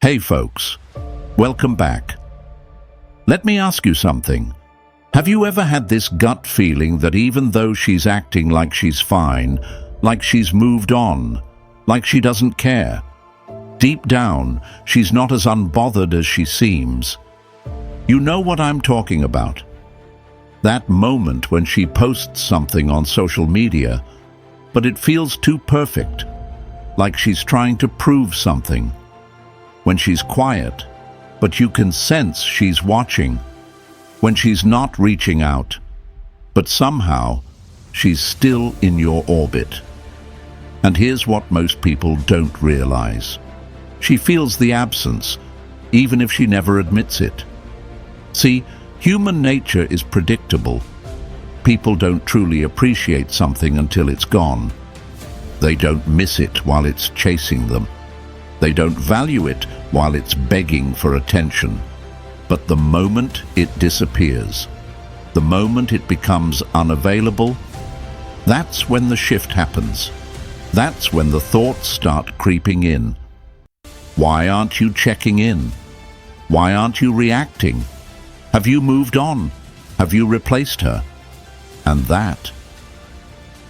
Hey folks, welcome back. Let me ask you something. Have you ever had this gut feeling that even though she's acting like she's fine, like she's moved on, like she doesn't care, deep down, she's not as unbothered as she seems? You know what I'm talking about. That moment when she posts something on social media, but it feels too perfect, like she's trying to prove something. When she's quiet, but you can sense she's watching. When she's not reaching out, but somehow she's still in your orbit. And here's what most people don't realize. She feels the absence, even if she never admits it. See, human nature is predictable. People don't truly appreciate something until it's gone. They don't miss it while it's chasing them. They don't value it while it's begging for attention. But the moment it disappears, the moment it becomes unavailable, that's when the shift happens. That's when the thoughts start creeping in. Why aren't you checking in? Why aren't you reacting? Have you moved on? Have you replaced her? And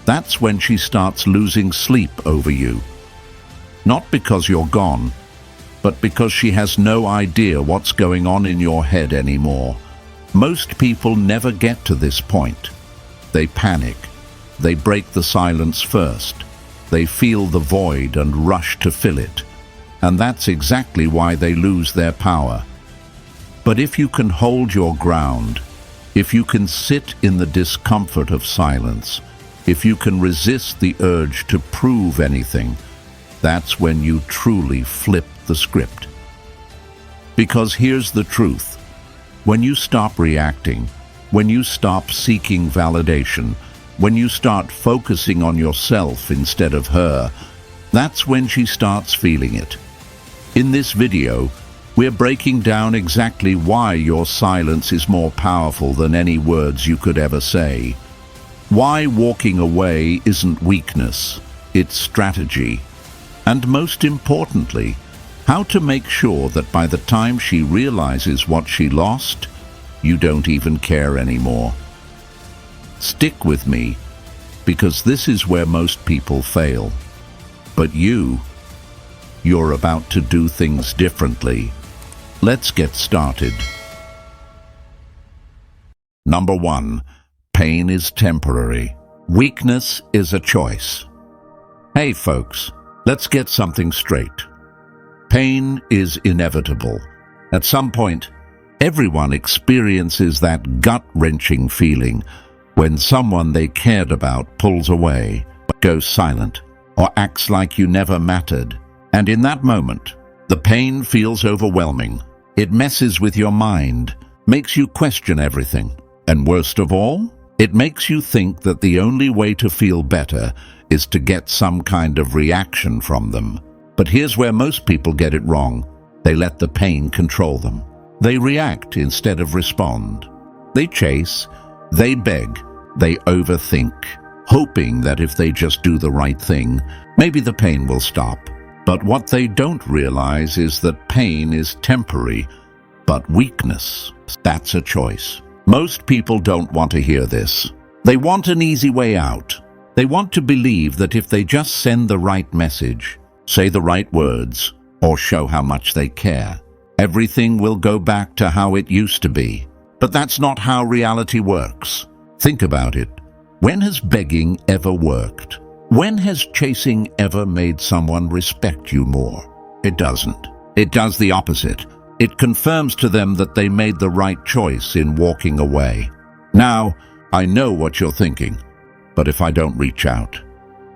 that's when she starts losing sleep over you. Not because you're gone, but because she has no idea what's going on in your head anymore. Most people never get to this point. They panic. They break the silence first. They feel the void and rush to fill it. And that's exactly why they lose their power. But if you can hold your ground, if you can sit in the discomfort of silence, if you can resist the urge to prove anything, that's when you truly flip the script. Because here's the truth. When you stop reacting, when you stop seeking validation, when you start focusing on yourself instead of her, that's when she starts feeling it. In this video, we're breaking down exactly why your silence is more powerful than any words you could ever say. Why walking away isn't weakness, it's strategy. And most importantly, how to make sure that by the time she realizes what she lost, you don't even care anymore. Stick with me, because this is where most people fail. But you're about to do things differently. Let's get started. Number 1. Pain is temporary. Weakness is a choice. Hey folks, let's get something straight. Pain is inevitable. At some point, everyone experiences that gut-wrenching feeling when someone they cared about pulls away, goes silent, or acts like you never mattered. And in that moment, the pain feels overwhelming. It messes with your mind, makes you question everything. And worst of all, it makes you think that the only way to feel better is to get some kind of reaction from them. But here's where most people get it wrong. They let the pain control them. They react instead of respond. They chase, they beg, they overthink, hoping that if they just do the right thing, maybe the pain will stop. But what they don't realize is that pain is temporary, but weakness, that's a choice. Most people don't want to hear this. They want an easy way out. They want to believe that if they just send the right message, say the right words, or show how much they care, everything will go back to how it used to be. But that's not how reality works. Think about it. When has begging ever worked? When has chasing ever made someone respect you more? It doesn't. It does the opposite. It confirms to them that they made the right choice in walking away. Now, I know what you're thinking. But if I don't reach out,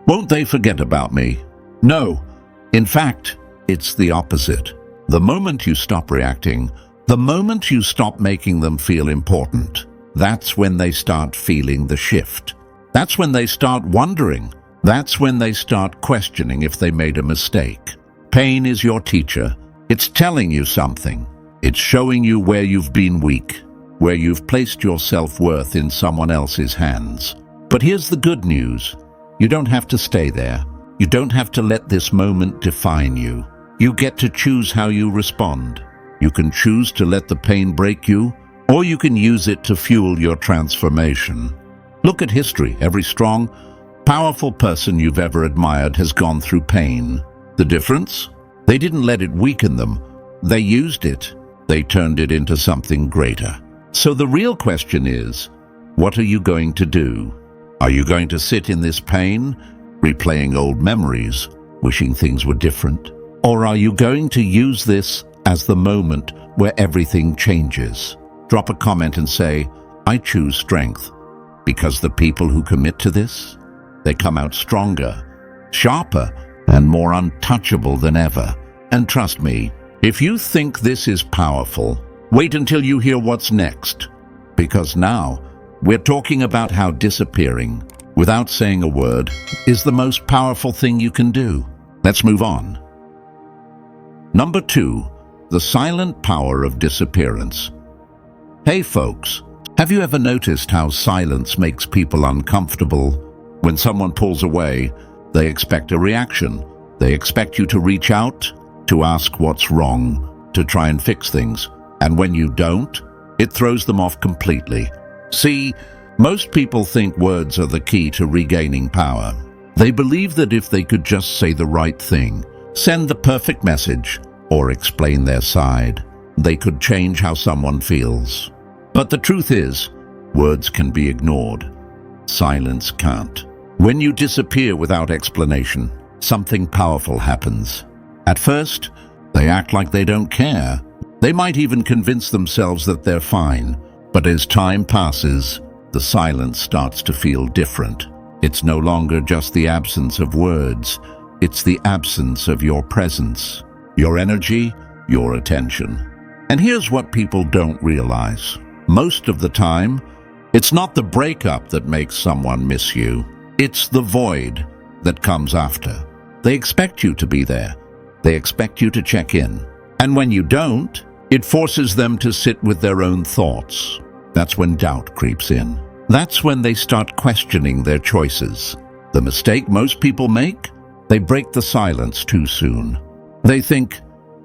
won't they forget about me? No. In fact, it's the opposite. The moment you stop reacting, the moment you stop making them feel important, that's when they start feeling the shift. That's when they start wondering. That's when they start questioning if they made a mistake. Pain is your teacher. It's telling you something. It's showing you where you've been weak, where you've placed your self-worth in someone else's hands. But here's the good news. You don't have to stay there. You don't have to let this moment define you. You get to choose how you respond. You can choose to let the pain break you, or you can use it to fuel your transformation. Look at history. Every strong, powerful person you've ever admired has gone through pain. The difference? They didn't let it weaken them. They used it. They turned it into something greater. So the real question is, what are you going to do? Are you going to sit in this pain, replaying old memories, wishing things were different? Or are you going to use this as the moment where everything changes? Drop a comment and say, I choose strength, because the people who commit to this, they come out stronger, sharper, and more untouchable than ever. And trust me, if you think this is powerful, wait until you hear what's next, because now we're talking about how disappearing, without saying a word, is the most powerful thing you can do. Let's move on. Number 2, the silent power of disappearance. Hey folks, have you ever noticed how silence makes people uncomfortable? When someone pulls away, they expect a reaction. They expect you to reach out, to ask what's wrong, to try and fix things. And when you don't, it throws them off completely. See, most people think words are the key to regaining power. They believe that if they could just say the right thing, send the perfect message, or explain their side, they could change how someone feels. But the truth is, words can be ignored. Silence can't. When you disappear without explanation, something powerful happens. At first, they act like they don't care. They might even convince themselves that they're fine. But as time passes, the silence starts to feel different. It's no longer just the absence of words. It's the absence of your presence, your energy, your attention. And here's what people don't realize. Most of the time, it's not the breakup that makes someone miss you. It's the void that comes after. They expect you to be there. They expect you to check in. And when you don't, it forces them to sit with their own thoughts. That's when doubt creeps in. That's when they start questioning their choices. The mistake most people make? They break the silence too soon. They think,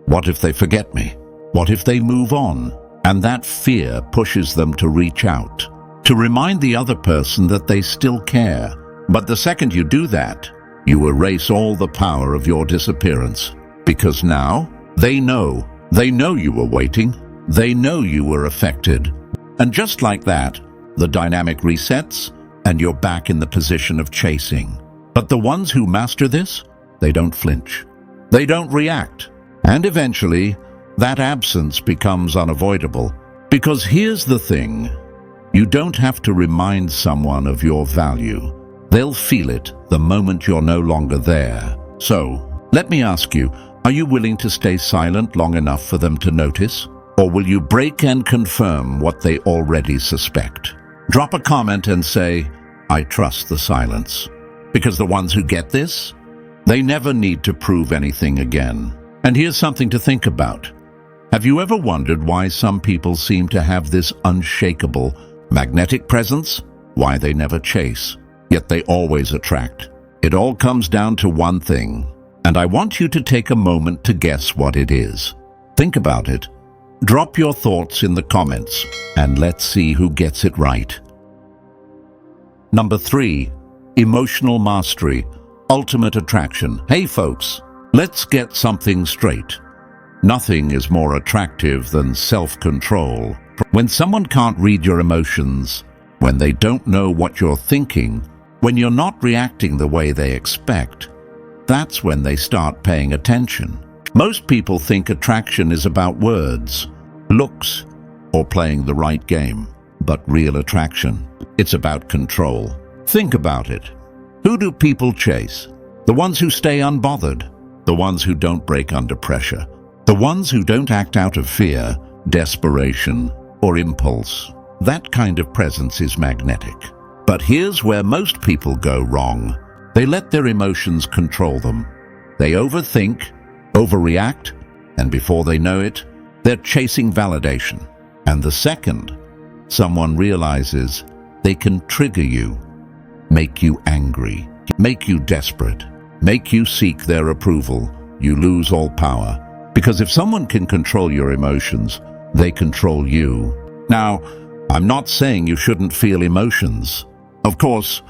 what if they forget me? What if they move on? And that fear pushes them to reach out, to remind the other person that they still care. But the second you do that, you erase all the power of your disappearance. Because now, they know you were waiting. They know you were affected. And just like that, the dynamic resets, and you're back in the position of chasing. But the ones who master this, they don't flinch. They don't react. And eventually, that absence becomes unavoidable. Because here's the thing, you don't have to remind someone of your value. They'll feel it the moment you're no longer there. So, let me ask you, are you willing to stay silent long enough for them to notice? Or will you break and confirm what they already suspect? Drop a comment and say, I trust the silence. Because the ones who get this, they never need to prove anything again. And here's something to think about. Have you ever wondered why some people seem to have this unshakable, magnetic presence? Why they never chase, yet they always attract? It all comes down to one thing, and I want you to take a moment to guess what it is. Think about it. Drop your thoughts in the comments, and let's see who gets it right. Number 3, emotional mastery, ultimate attraction. Hey folks, let's get something straight. Nothing is more attractive than self-control. When someone can't read your emotions, when they don't know what you're thinking, when you're not reacting the way they expect, that's when they start paying attention. Most people think attraction is about words, looks, or playing the right game. But real attraction, it's about control. Think about it. Who do people chase? The ones who stay unbothered, the ones who don't break under pressure, the ones who don't act out of fear, desperation, or impulse. That kind of presence is magnetic. But here's where most people go wrong. They let their emotions control them. They overthink, overreact, and before they know it, they're chasing validation. And the second someone realizes they can trigger you, make you angry, make you desperate, make you seek their approval, you lose all power. Because if someone can control your emotions, they control you. Now, I'm not saying you shouldn't feel emotions. Of course,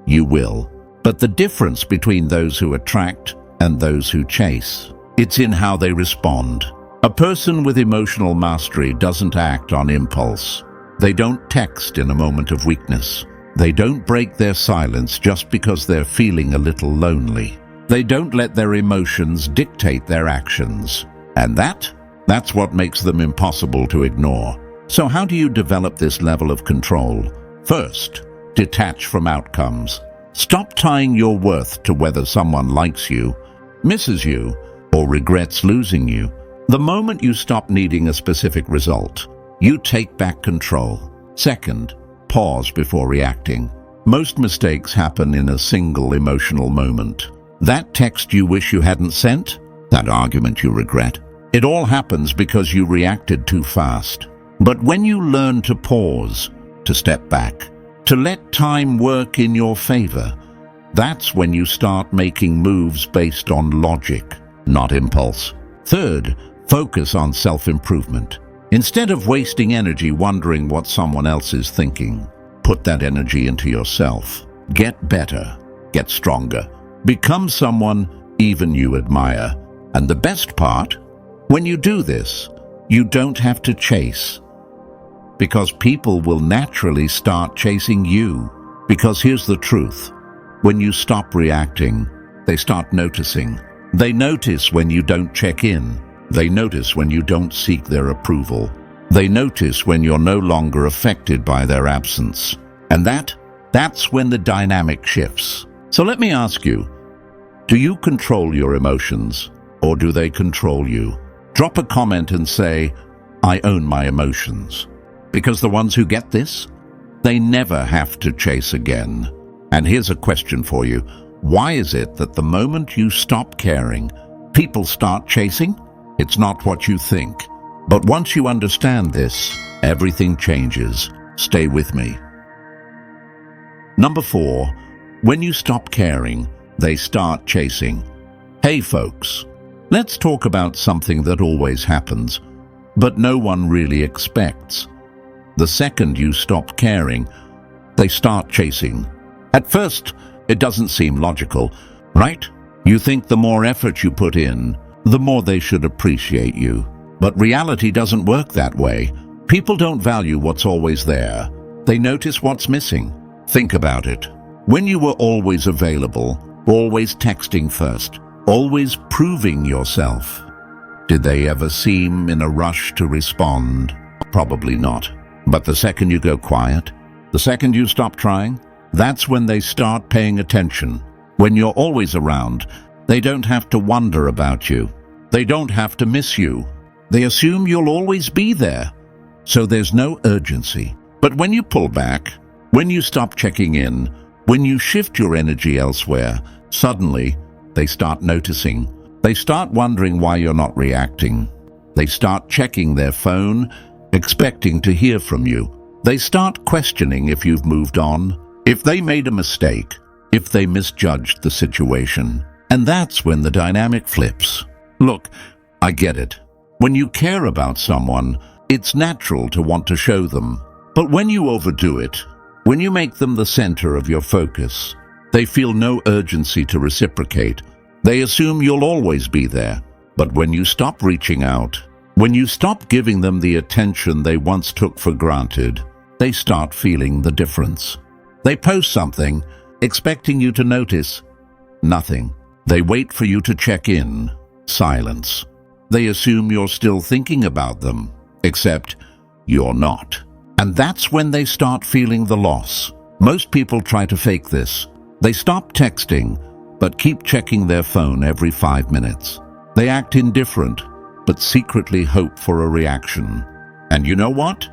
you will. But the difference between those who attract and those who chase, it's in how they respond. A person with emotional mastery doesn't act on impulse. They don't text in a moment of weakness. They don't break their silence just because they're feeling a little lonely. They don't let their emotions dictate their actions. And that's what makes them impossible to ignore. So how do you develop this level of control? First, detach from outcomes. Stop tying your worth to whether someone likes you, misses you, or regrets losing you. The moment you stop needing a specific result, you take back control. Second, pause before reacting. Most mistakes happen in a single emotional moment. That text you wish you hadn't sent, that argument you regret. It all happens because you reacted too fast. But when you learn to pause, to step back, to let time work in your favor, that's when you start making moves based on logic, not impulse. Third, focus on self-improvement. Instead of wasting energy wondering what someone else is thinking, put that energy into yourself. Get better, get stronger, become someone even you admire. And the best part, when you do this, you don't have to chase. Because people will naturally start chasing you. Because here's the truth. When you stop reacting, they start noticing. They notice when you don't check in. They notice when you don't seek their approval. They notice when you're no longer affected by their absence. And that's when the dynamic shifts. So let me ask you, do you control your emotions or do they control you? Drop a comment and say, I own my emotions. Because the ones who get this, they never have to chase again. And here's a question for you. Why is it that the moment you stop caring, people start chasing? It's not what you think. But once you understand this, everything changes. Stay with me. Number 4, when you stop caring, they start chasing. Hey folks, let's talk about something that always happens, but no one really expects. The second you stop caring, they start chasing. At first, it doesn't seem logical, right? You think the more effort you put in, the more they should appreciate you. But reality doesn't work that way. People don't value what's always there. They notice what's missing. Think about it. When you were always available, always texting first, always proving yourself, did they ever seem in a rush to respond? Probably not. But the second you go quiet, the second you stop trying, that's when they start paying attention. When you're always around, they don't have to wonder about you. They don't have to miss you. They assume you'll always be there. So there's no urgency. But when you pull back, when you stop checking in, when you shift your energy elsewhere, suddenly they start noticing. They start wondering why you're not reacting. They start checking their phone, expecting to hear from you. They start questioning if you've moved on, if they made a mistake, if they misjudged the situation. And that's when the dynamic flips. Look, I get it. When you care about someone, it's natural to want to show them. But when you overdo it, when you make them the center of your focus, they feel no urgency to reciprocate. They assume you'll always be there. But when you stop reaching out, when you stop giving them the attention they once took for granted, they start feeling the difference. They post something, expecting you to notice. Nothing. They wait for you to check in. Silence. They assume you're still thinking about them, except you're not. And that's when they start feeling the loss. Most people try to fake this. They stop texting, but keep checking their phone every 5 minutes. They act indifferent, but secretly hope for a reaction. And you know what?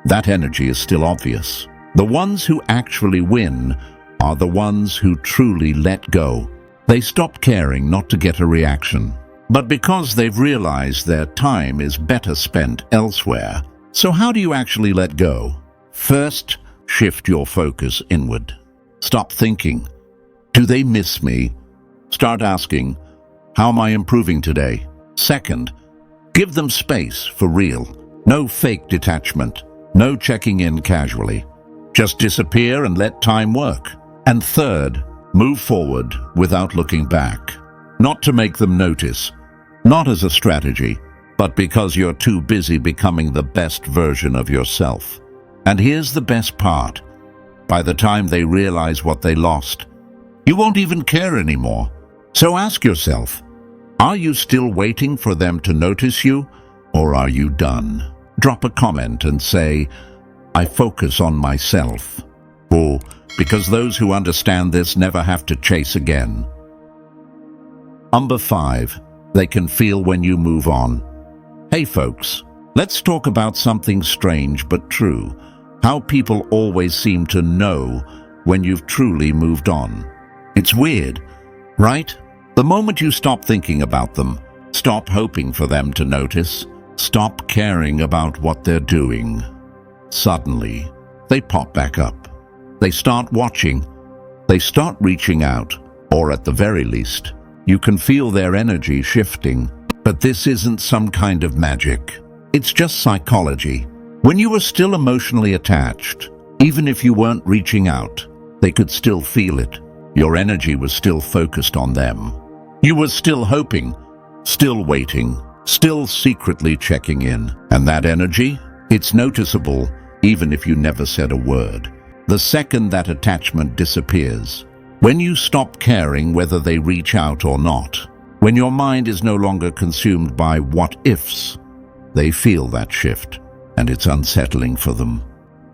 That energy is still obvious. The ones who actually win are the ones who truly let go. They stop caring not to get a reaction, but because they've realized their time is better spent elsewhere. So how do you actually let go? First, shift your focus inward. Stop thinking, do they miss me? Start asking, How am I improving today? Second, give them space for real. No fake detachment. No checking in casually. Just disappear and let time work. And third, move forward without looking back. Not to make them notice. Not as a strategy, but because you're too busy becoming the best version of yourself. And here's the best part. By the time they realize what they lost, you won't even care anymore. So ask yourself, are you still waiting for them to notice you, or are you done? Drop a comment and say, I focus on myself. Or, because those who understand this never have to chase again. Number 5, they can feel when you move on. Hey folks, let's talk about something strange but true. How people always seem to know when you've truly moved on. It's weird, right? The moment you stop thinking about them, stop hoping for them to notice, stop caring about what they're doing, suddenly they pop back up. They start watching, they start reaching out, or at the very least, you can feel their energy shifting. But this isn't some kind of magic. It's just psychology. When you were still emotionally attached, even if you weren't reaching out, they could still feel it. Your energy was still focused on them. You were still hoping, still waiting, still secretly checking in. And that energy, it's noticeable even if you never said a word. The second that attachment disappears, when you stop caring whether they reach out or not, when your mind is no longer consumed by what-ifs, they feel that shift, and it's unsettling for them.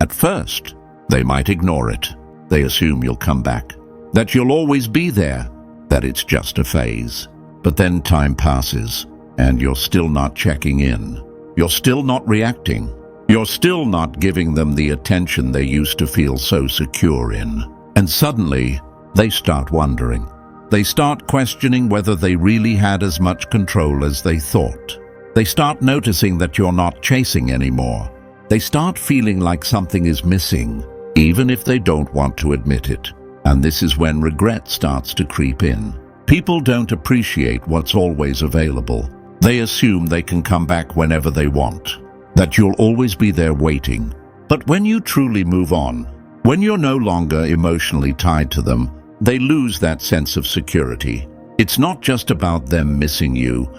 At first, they might ignore it. They assume you'll come back, that you'll always be there, that it's just a phase. But then time passes, and you're still not checking in. You're still not reacting. You're still not giving them the attention they used to feel so secure in. And suddenly, they start wondering. They start questioning whether they really had as much control as they thought. They start noticing that you're not chasing anymore. They start feeling like something is missing, even if they don't want to admit it. And this is when regret starts to creep in. People don't appreciate what's always available. They assume they can come back whenever they want, that you'll always be there waiting. But when you truly move on, when you're no longer emotionally tied to them, they lose that sense of security. It's not just about them missing you.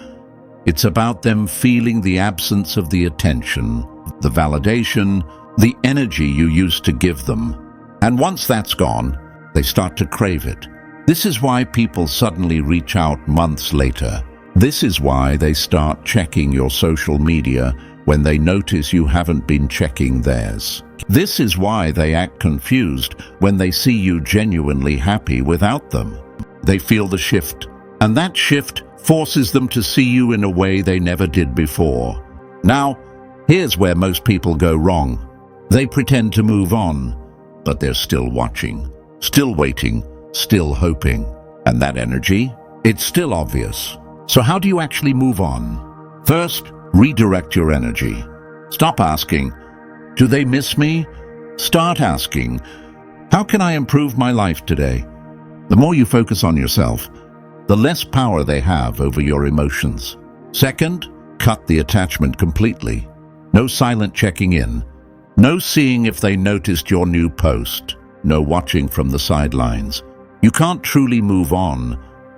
It's about them feeling the absence of the attention, the validation, the energy you used to give them. And once that's gone, they start to crave it. This is why people suddenly reach out months later. This is why they start checking your social media when they notice you haven't been checking theirs. This is why they act confused when they see you genuinely happy without them. They feel the shift, and that shift forces them to see you in a way they never did before. Now, here's where most people go wrong. They pretend to move on, but they're still watching, still waiting, still hoping. And that energy, it's still obvious. So how do you actually move on? First, redirect your energy. Stop asking, do they miss me? Start asking, how can I improve my life today? The more you focus on yourself, the less power they have over your emotions. Second, cut the attachment completely. No silent checking in. No seeing if they noticed your new post. No watching from the sidelines. You can't truly move on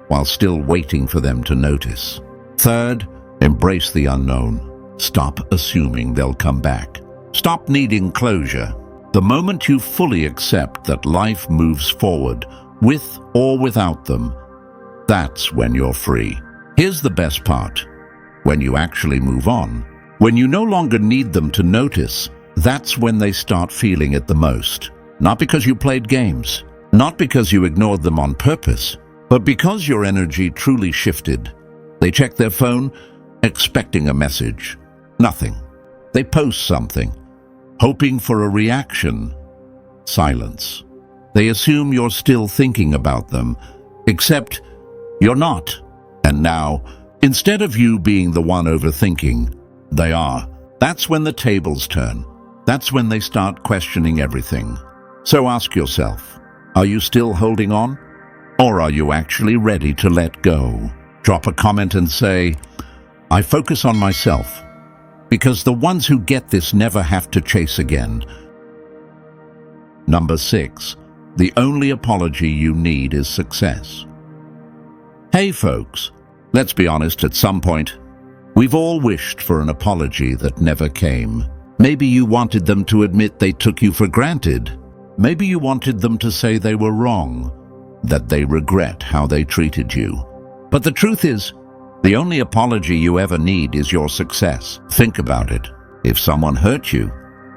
while still waiting for them to notice. Third, embrace the unknown. Stop assuming they'll come back. Stop needing closure. The moment you fully accept that life moves forward, with or without them, that's when you're free. Here's the best part. When you actually move on, when you no longer need them to notice, that's when they start feeling it the most. Not because you played games, not because you ignored them on purpose, but because your energy truly shifted. They check their phone, expecting a message. Nothing. They post something, hoping for a reaction. Silence. They assume you're still thinking about them, except you're not. And now, instead of you being the one overthinking, they are. That's when the tables turn. That's when they start questioning everything. So ask yourself, are you still holding on? Or are you actually ready to let go? Drop a comment and say, I focus on myself, because the ones who get this never have to chase again. Number 6. The only apology you need is success. Hey folks, let's be honest, at some point, we've all wished for an apology that never came. Maybe you wanted them to admit they took you for granted. Maybe you wanted them to say they were wrong, that they regret how they treated you. But the truth is, the only apology you ever need is your success. Think about it. If someone hurt you,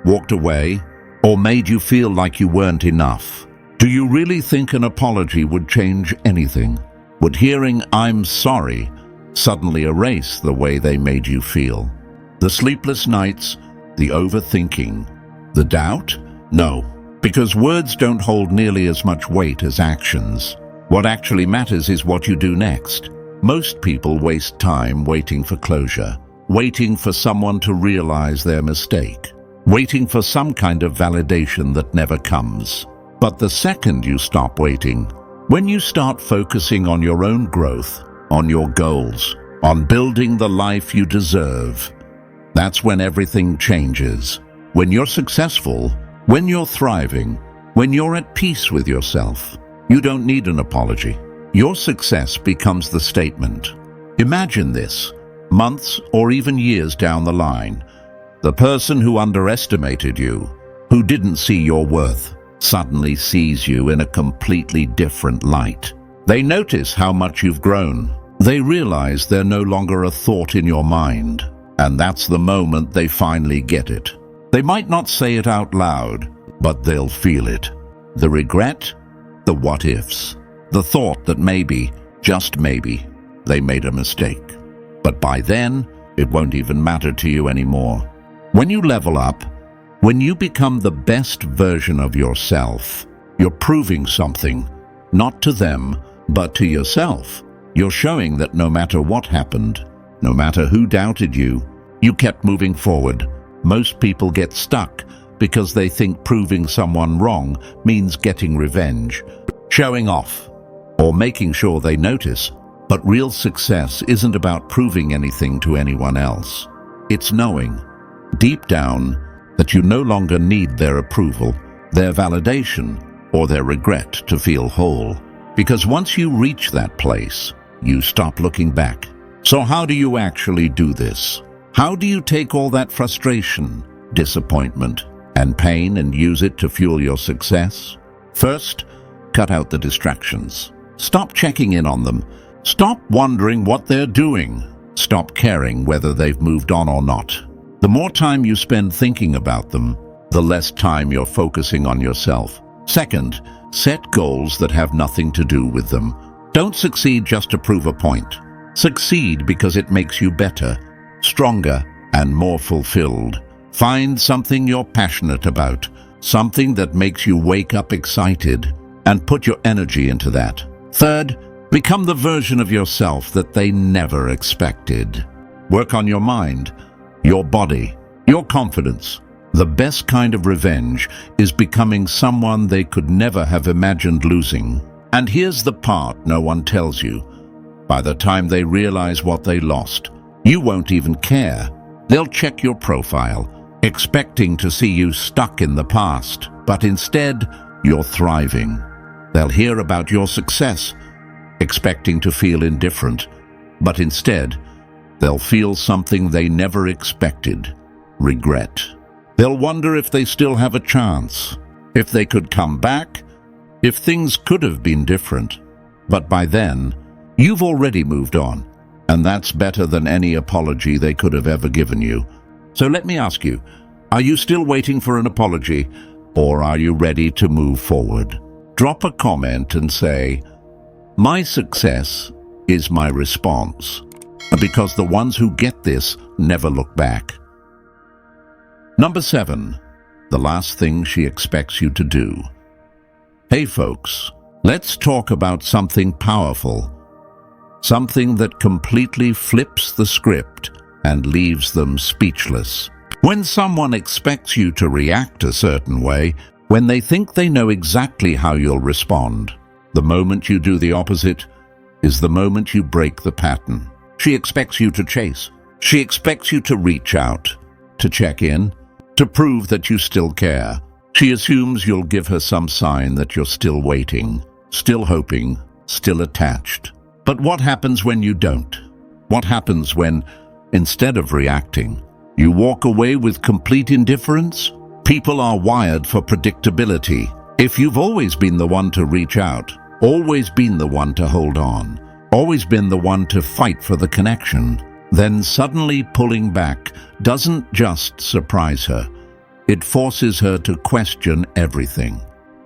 walked away, or made you feel like you weren't enough, do you really think an apology would change anything? Would hearing "I'm sorry" suddenly erase the way they made you feel? The sleepless nights, the overthinking, the doubt? No, because words don't hold nearly as much weight as actions. What actually matters is what you do next. Most people waste time waiting for closure, waiting for someone to realize their mistake, waiting for some kind of validation that never comes. But the second you stop waiting, when you start focusing on your own growth, on your goals, on building the life you deserve, that's when everything changes. When you're successful, when you're thriving, when you're at peace with yourself, you don't need an apology. Your success becomes the statement. Imagine this, months or even years down the line. The person who underestimated you, who didn't see your worth, suddenly sees you in a completely different light. They notice how much you've grown. They realize they're no longer a thought in your mind. And that's the moment they finally get it. They might not say it out loud, but they'll feel it. The regret, the what-ifs, the thought that maybe, just maybe, they made a mistake. But by then, it won't even matter to you anymore. When you level up, when you become the best version of yourself, you're proving something, not to them, but to yourself. You're showing that no matter what happened, no matter who doubted you, you kept moving forward. Most people get stuck because they think proving someone wrong means getting revenge, showing off, or making sure they notice. But real success isn't about proving anything to anyone else. It's knowing, deep down, that you no longer need their approval, their validation, or their regret to feel whole. Because once you reach that place, you stop looking back. So how do you actually do this? How do you take all that frustration, disappointment, and pain and use it to fuel your success? First, cut out the distractions. Stop checking in on them. Stop wondering what they're doing. Stop caring whether they've moved on or not. The more time you spend thinking about them, the less time you're focusing on yourself. Second, set goals that have nothing to do with them. Don't succeed just to prove a point. Succeed because it makes you better, stronger, and more fulfilled. Find something you're passionate about, something that makes you wake up excited, and put your energy into that. Third, become the version of yourself that they never expected. Work on your mind, your body, your confidence. The best kind of revenge is becoming someone they could never have imagined losing. And here's the part no one tells you. By the time they realize what they lost, you won't even care. They'll check your profile, expecting to see you stuck in the past, but instead, you're thriving. They'll hear about your success, expecting to feel indifferent, but instead, they'll feel something they never expected: regret. They'll wonder if they still have a chance, if they could come back, if things could have been different. But by then, you've already moved on, and that's better than any apology they could have ever given you. So let me ask you, are you still waiting for an apology, or are you ready to move forward? Drop a comment and say, "My success is my response," because the ones who get this never look back. Number 7, the last thing she expects you to do. Hey folks, let's talk about something powerful. Something that completely flips the script and leaves them speechless. When someone expects you to react a certain way, when they think they know exactly how you'll respond, the moment you do the opposite, is the moment you break the pattern. She expects you to chase. She expects you to reach out, to check in, to prove that you still care. She assumes you'll give her some sign that you're still waiting, still hoping, still attached. But what happens when you don't? What happens when, instead of reacting, you walk away with complete indifference? People are wired for predictability. If you've always been the one to reach out, always been the one to hold on, always been the one to fight for the connection, then suddenly pulling back doesn't just surprise her. It forces her to question everything.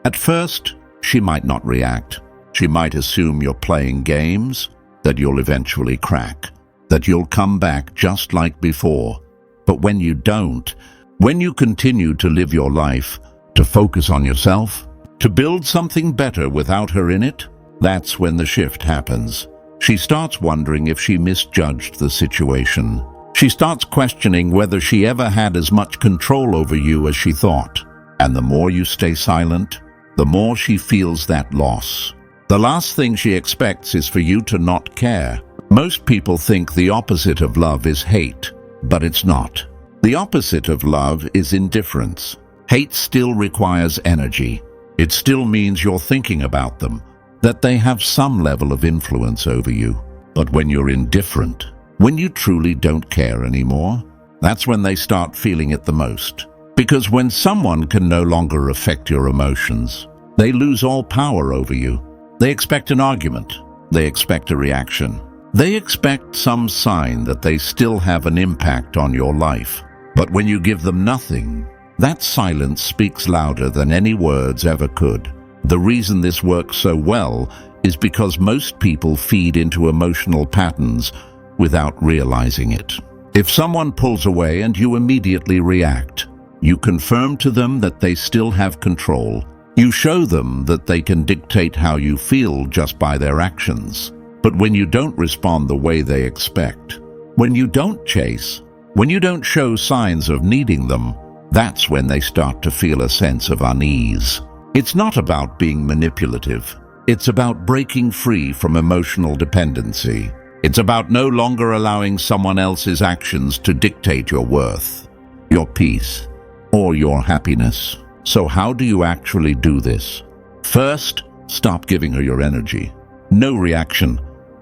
At first, she might not react. She might assume you're playing games, that you'll eventually crack, that you'll come back just like before. But when you don't, when you continue to live your life, to focus on yourself, to build something better without her in it, that's when the shift happens. She starts wondering if she misjudged the situation. She starts questioning whether she ever had as much control over you as she thought. And the more you stay silent, the more she feels that loss. The last thing she expects is for you to not care. Most people think the opposite of love is hate, but it's not. The opposite of love is indifference. Hate still requires energy. It still means you're thinking about them, that they have some level of influence over you. But when you're indifferent, when you truly don't care anymore, that's when they start feeling it the most. Because when someone can no longer affect your emotions, they lose all power over you. They expect an argument. They expect a reaction. They expect some sign that they still have an impact on your life. But when you give them nothing, that silence speaks louder than any words ever could. The reason this works so well is because most people feed into emotional patterns without realizing it. If someone pulls away and you immediately react, you confirm to them that they still have control. You show them that they can dictate how you feel just by their actions. But when you don't respond the way they expect, when you don't chase, when you don't show signs of needing them, that's when they start to feel a sense of unease. It's not about being manipulative. It's about breaking free from emotional dependency. It's about no longer allowing someone else's actions to dictate your worth, your peace, or your happiness. So how do you actually do this? First, stop giving her your energy. No reaction,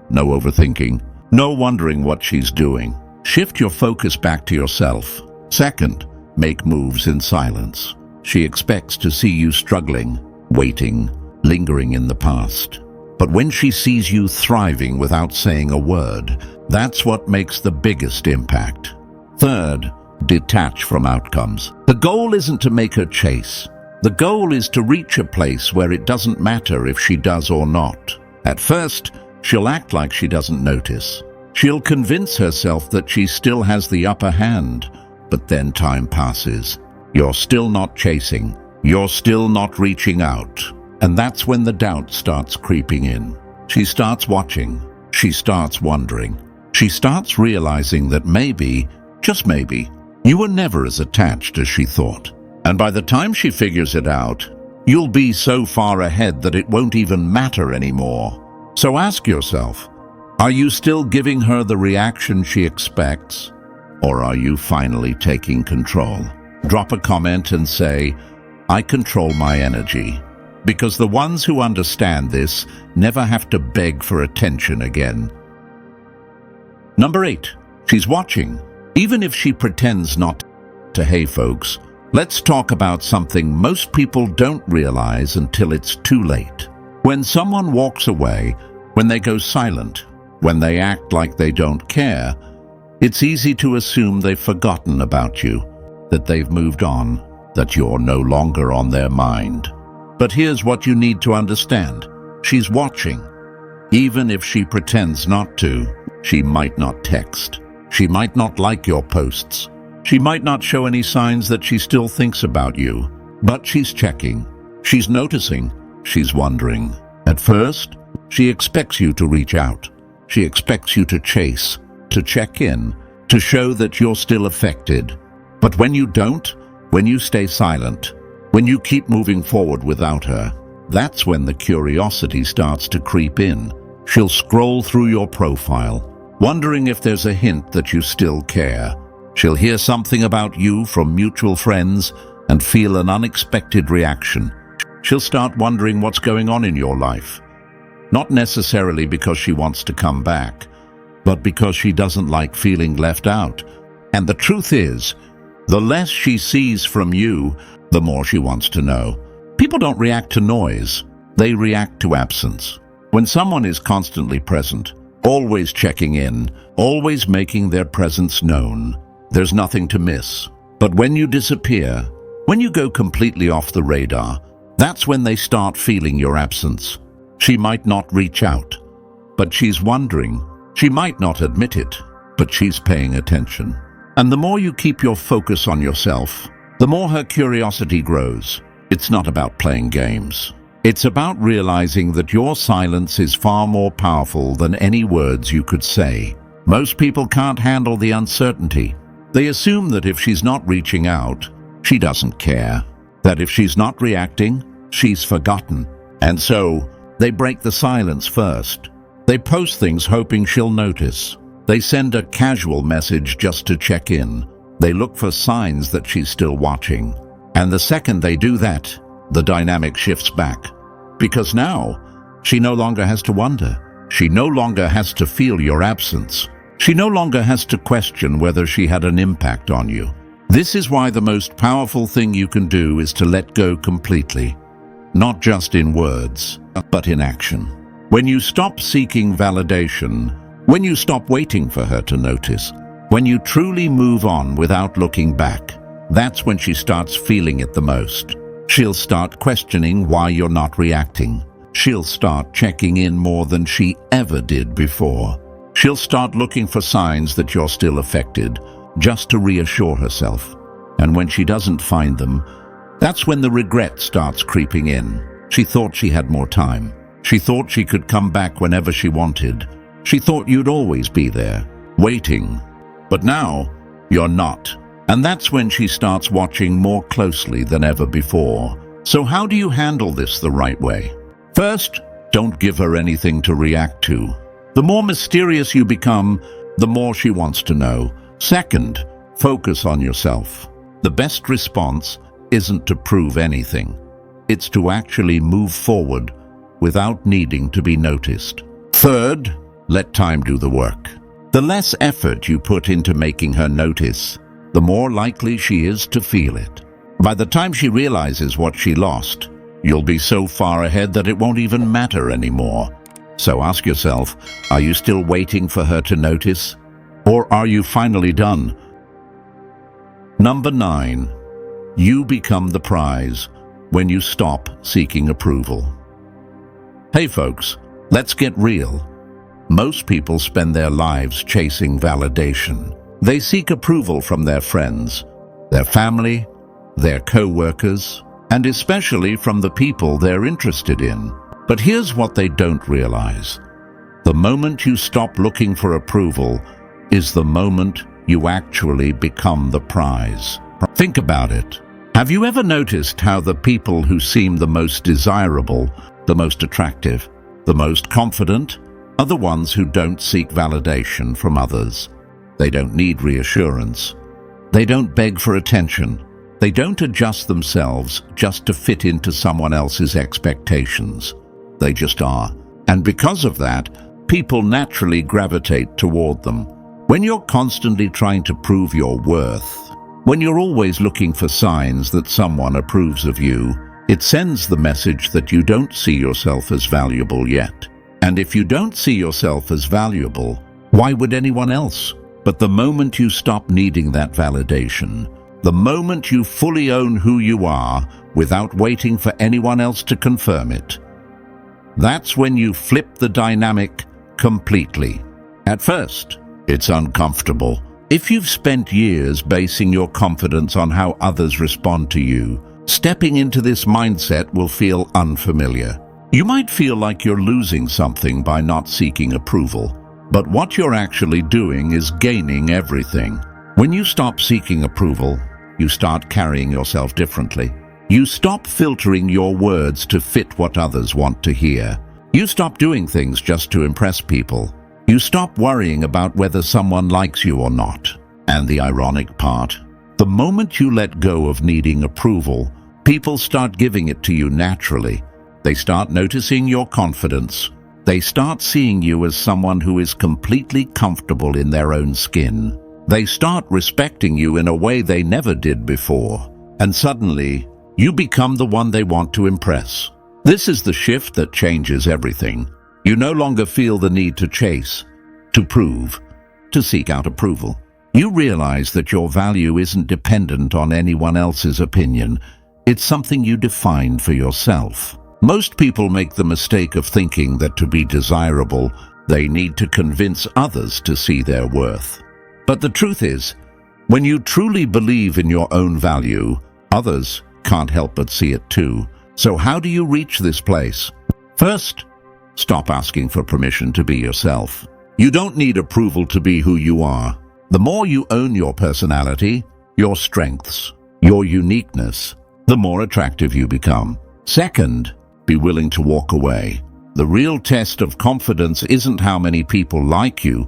no overthinking, no wondering what she's doing. Shift your focus back to yourself. Second, make moves in silence. She expects to see you struggling, waiting, lingering in the past. But when she sees you thriving without saying a word, that's what makes the biggest impact. Third, detach from outcomes. The goal isn't to make her chase. The goal is to reach a place where it doesn't matter if she does or not. At first, she'll act like she doesn't notice. She'll convince herself that she still has the upper hand. But then time passes. You're still not chasing. You're still not reaching out. And that's when the doubt starts creeping in. She starts watching. She starts wondering. She starts realizing that maybe, just maybe, you were never as attached as she thought. And by the time she figures it out, you'll be so far ahead that it won't even matter anymore. So ask yourself, are you still giving her the reaction she expects? Or are you finally taking control? Drop a comment and say, I control my energy. Because the ones who understand this never have to beg for attention again. Number 8, she's watching, even if she pretends not to. Hey folks, let's talk about something most people don't realize until it's too late. When someone walks away, when they go silent, when they act like they don't care, it's easy to assume they've forgotten about you, that they've moved on, that you're no longer on their mind. But here's what you need to understand. She's watching. Even if she pretends not to, she might not text. She might not like your posts. She might not show any signs that she still thinks about you. But she's checking. She's noticing. She's wondering. At first, she expects you to reach out. She expects you to chase, to check in, to show that you're still affected. But when you don't, when you stay silent, when you keep moving forward without her, that's when the curiosity starts to creep in. She'll scroll through your profile, wondering if there's a hint that you still care. She'll hear something about you from mutual friends and feel an unexpected reaction. She'll start wondering what's going on in your life. Not necessarily because she wants to come back, but because she doesn't like feeling left out. And the truth is, the less she sees from you, the more she wants to know. People don't react to noise, they react to absence. When someone is constantly present, always checking in, always making their presence known, there's nothing to miss. But when you disappear, when you go completely off the radar, that's when they start feeling your absence. She might not reach out, but she's wondering. She might not admit it, but she's paying attention. And the more you keep your focus on yourself, the more her curiosity grows. It's not about playing games. It's about realizing that your silence is far more powerful than any words you could say. Most people can't handle the uncertainty. They assume that if she's not reaching out, she doesn't care. That if she's not reacting, she's forgotten. And so, they break the silence first. They post things hoping she'll notice. They send a casual message just to check in. They look for signs that she's still watching. And the second they do that, the dynamic shifts back. Because now, she no longer has to wonder. She no longer has to feel your absence. She no longer has to question whether she had an impact on you. This is why the most powerful thing you can do is to let go completely. Not just in words, but in action. When you stop seeking validation, when you stop waiting for her to notice, when you truly move on without looking back, that's when she starts feeling it the most. She'll start questioning why you're not reacting. She'll start checking in more than she ever did before. She'll start looking for signs that you're still affected, just to reassure herself. And when she doesn't find them, that's when the regret starts creeping in. She thought she had more time. She thought she could come back whenever she wanted. She thought you'd always be there, waiting. But now, you're not. And that's when she starts watching more closely than ever before. So how do you handle this the right way? First, don't give her anything to react to. The more mysterious you become, the more she wants to know. Second, focus on yourself. The best response isn't to prove anything. It's to actually move forward without needing to be noticed. Third, let time do the work. The less effort you put into making her notice, the more likely she is to feel it. By the time she realizes what she lost, you'll be so far ahead that it won't even matter anymore. So ask yourself, are you still waiting for her to notice? Or are you finally done? Number 9. You become the prize when you stop seeking approval. Hey folks, let's get real. Most people spend their lives chasing validation. They seek approval from their friends, their family, their co-workers, and especially from the people they're interested in. But here's what they don't realize. The moment you stop looking for approval is the moment you actually become the prize. Think about it. Have you ever noticed how the people who seem the most desirable, the most attractive, the most confident, are the ones who don't seek validation from others? They don't need reassurance. They don't beg for attention. They don't adjust themselves just to fit into someone else's expectations. They just are. And because of that, people naturally gravitate toward them. When you're constantly trying to prove your worth, when you're always looking for signs that someone approves of you, it sends the message that you don't see yourself as valuable yet. And if you don't see yourself as valuable, why would anyone else? But the moment you stop needing that validation, the moment you fully own who you are without waiting for anyone else to confirm it, that's when you flip the dynamic completely. At first, it's uncomfortable. If you've spent years basing your confidence on how others respond to you, stepping into this mindset will feel unfamiliar. You might feel like you're losing something by not seeking approval, but what you're actually doing is gaining everything. When you stop seeking approval, you start carrying yourself differently. You stop filtering your words to fit what others want to hear. You stop doing things just to impress people. You stop worrying about whether someone likes you or not. And the ironic part, the moment you let go of needing approval, people start giving it to you naturally. They start noticing your confidence. They start seeing you as someone who is completely comfortable in their own skin. They start respecting you in a way they never did before. And suddenly, you become the one they want to impress. This is the shift that changes everything. You no longer feel the need to chase, to prove, to seek out approval. You realize that your value isn't dependent on anyone else's opinion. It's something you define for yourself. Most people make the mistake of thinking that to be desirable, they need to convince others to see their worth. But the truth is, when you truly believe in your own value, others can't help but see it too. So how do you reach this place? First, stop asking for permission to be yourself. You don't need approval to be who you are. The more you own your personality, your strengths, your uniqueness, the more attractive you become. Second, be willing to walk away. The real test of confidence isn't how many people like you,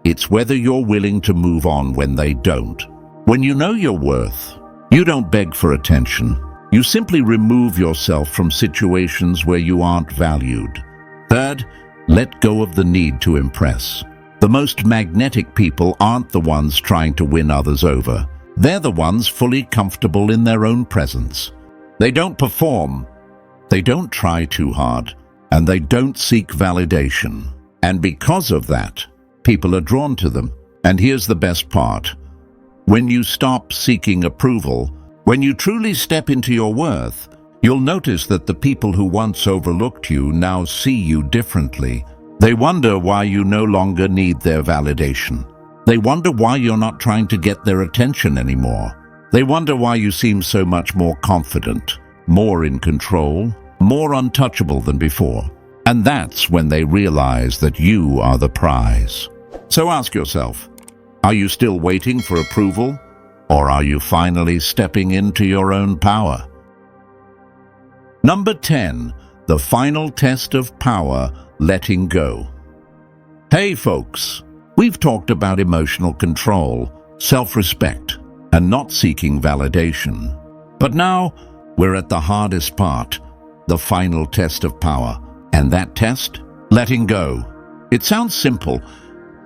it's whether you're willing to move on when they don't. When you know your worth, you don't beg for attention. You simply remove yourself from situations where you aren't valued. Third, let go of the need to impress. The most magnetic people aren't the ones trying to win others over. They're the ones fully comfortable in their own presence. They don't perform, they don't try too hard, and they don't seek validation. And because of that, people are drawn to them. And here's the best part. When you stop seeking approval, when you truly step into your worth, you'll notice that the people who once overlooked you now see you differently. They wonder why you no longer need their validation. They wonder why you're not trying to get their attention anymore. They wonder why you seem so much more confident, more in control, more untouchable than before. And that's when they realize that you are the prize. So ask yourself, are you still waiting for approval? Or are you finally stepping into your own power? Number 10, the final test of power, letting go. Hey folks, we've talked about emotional control, self-respect, and not seeking validation. But now we're at the hardest part, the final test of power. And that test? Letting go. It sounds simple,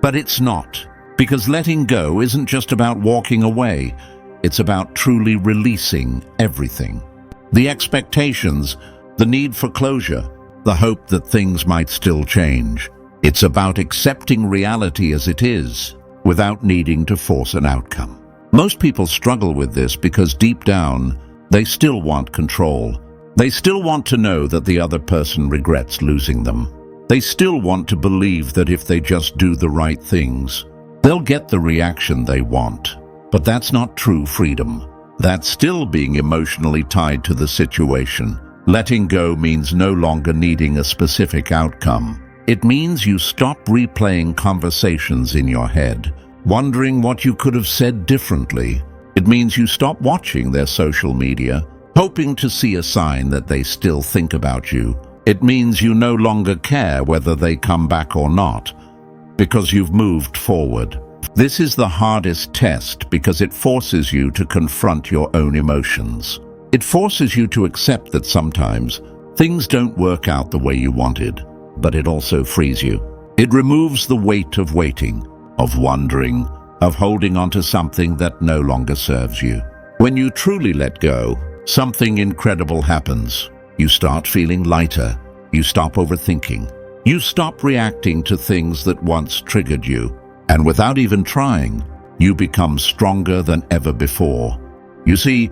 but it's not. Because letting go isn't just about walking away, it's about truly releasing everything. The expectations, the need for closure, the hope that things might still change. It's about accepting reality as it is, without needing to force an outcome. Most people struggle with this because deep down, they still want control. They still want to know that the other person regrets losing them. They still want to believe that if they just do the right things, they'll get the reaction they want. But that's not true freedom. That's still being emotionally tied to the situation. Letting go means no longer needing a specific outcome. It means you stop replaying conversations in your head, wondering what you could have said differently. It means you stop watching their social media, hoping to see a sign that they still think about you. It means you no longer care whether they come back or not, because you've moved forward. This is the hardest test because it forces you to confront your own emotions. It forces you to accept that sometimes things don't work out the way you wanted, but it also frees you. It removes the weight of waiting, of wondering, of holding on to something that no longer serves you. When you truly let go, something incredible happens. You start feeling lighter. You stop overthinking. You stop reacting to things that once triggered you. And without even trying, you become stronger than ever before. You see,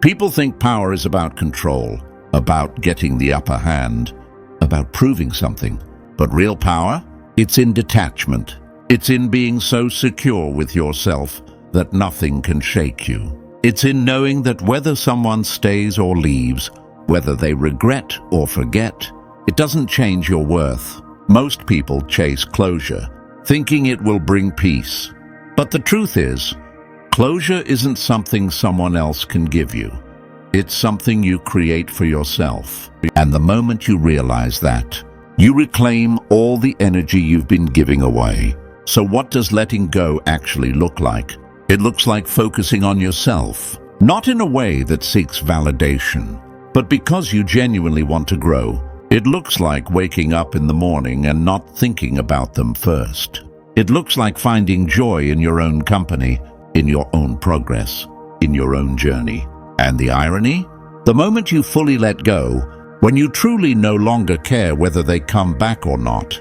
people think power is about control, about getting the upper hand, about proving something. But real power? It's in detachment. It's in being so secure with yourself that nothing can shake you. It's in knowing that whether someone stays or leaves, whether they regret or forget, it doesn't change your worth. Most people chase closure, thinking it will bring peace. But the truth is, closure isn't something someone else can give you. It's something you create for yourself. And the moment you realize that, You reclaim all the energy you've been giving away. So what does letting go actually look like? It looks like focusing on yourself, not in a way that seeks validation, but because you genuinely want to grow. It looks like waking up in the morning and not thinking about them first. It looks like finding joy in your own company, in your own progress, in your own journey. And the irony? The moment you fully let go, when you truly no longer care whether they come back or not,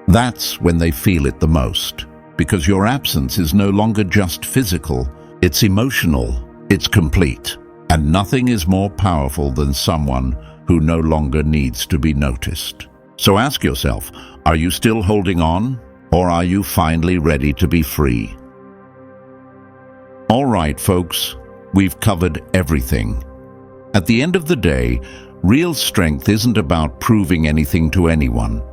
that's when they feel it the most. Because your absence is no longer just physical, it's emotional, it's complete. And nothing is more powerful than someone who no longer needs to be noticed. So ask yourself, are you still holding on, or are you finally ready to be free? All right, folks, we've covered everything. At the end of the day, real strength isn't about proving anything to anyone.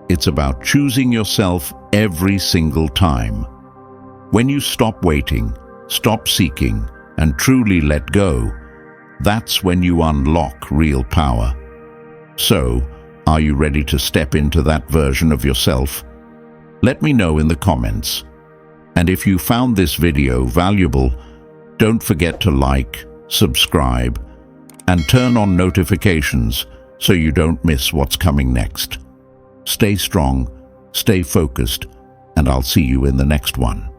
It's about choosing yourself every single time. When you stop waiting, stop seeking, and truly let go, that's when you unlock real power. So, are you ready to step into that version of yourself? Let me know in the comments. And if you found this video valuable, don't forget to like, subscribe, and turn on notifications so you don't miss what's coming next. Stay strong, stay focused, and I'll see you in the next one.